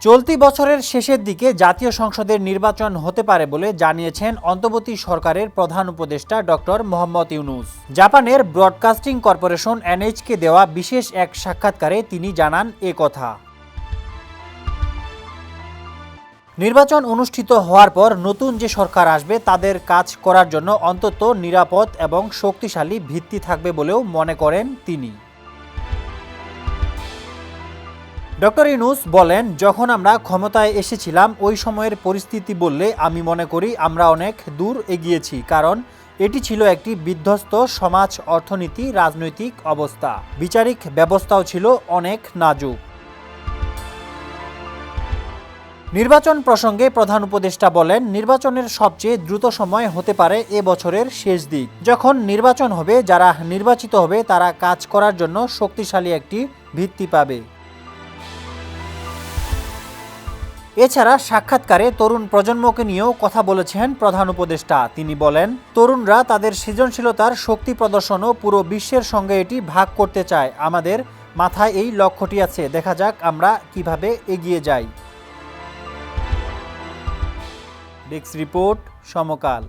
চলতি বছরের শেষের দিকে জাতীয় সংসদের নির্বাচন হতে পারে বলে জানিয়েছেন অন্তর্বর্তী সরকারের প্রধান উপদেষ্টা ডক্টর মোহাম্মদ ইউনূস। জাপানের ব্রডকাস্টিং কর্পোরেশন এনএইচকে দেওয়া বিশেষ এক সাক্ষাৎকারে তিনি জানান এ কথা। নির্বাচন অনুষ্ঠিত হওয়ার পর নতুন যে সরকার আসবে তাদের কাজ করার জন্য অন্তত নিরাপদ এবং শক্তিশালী ভিত্তি থাকবে বলেও মনে করেন তিনি। ডক্টর ইউনূস বলেন, যখন আমরা ক্ষমতায় এসেছিলাম ওই সময়ের পরিস্থিতি বললে আমি মনে করি আমরা অনেক দূর এগিয়েছি, কারণ এটি ছিল একটি বিধ্বস্ত সমাজ, অর্থনীতি, রাজনৈতিক অবস্থা, বিচারিক ব্যবস্থাও ছিল অনেক নাজুক। নির্বাচন প্রসঙ্গে প্রধান উপদেষ্টা বলেন, নির্বাচনের সবচেয়ে দ্রুত সময় হতে পারে এ বছরের শেষ দিক। যখন নির্বাচন হবে, যারা নির্বাচিত হবে তারা কাজ করার জন্য শক্তিশালী একটি ভিত্তি পাবে। এছাড়া সাক্ষাৎকারে তরুণ প্রজন্মকে নিয়েও কথা বলেছেন প্রধান উপদেষ্টা। তিনি বলেন, তরুণরা তাদের সৃজনশীলতার শক্তি প্রদর্শন ও পুরো বিশ্বের সঙ্গে এটি ভাগ করতে চায়। আমাদের মাথায় এই লক্ষ্যটি আছে, দেখা যাক আমরা কিভাবে এগিয়ে যাই। ডেস্ক রিপোর্ট, সমকাল।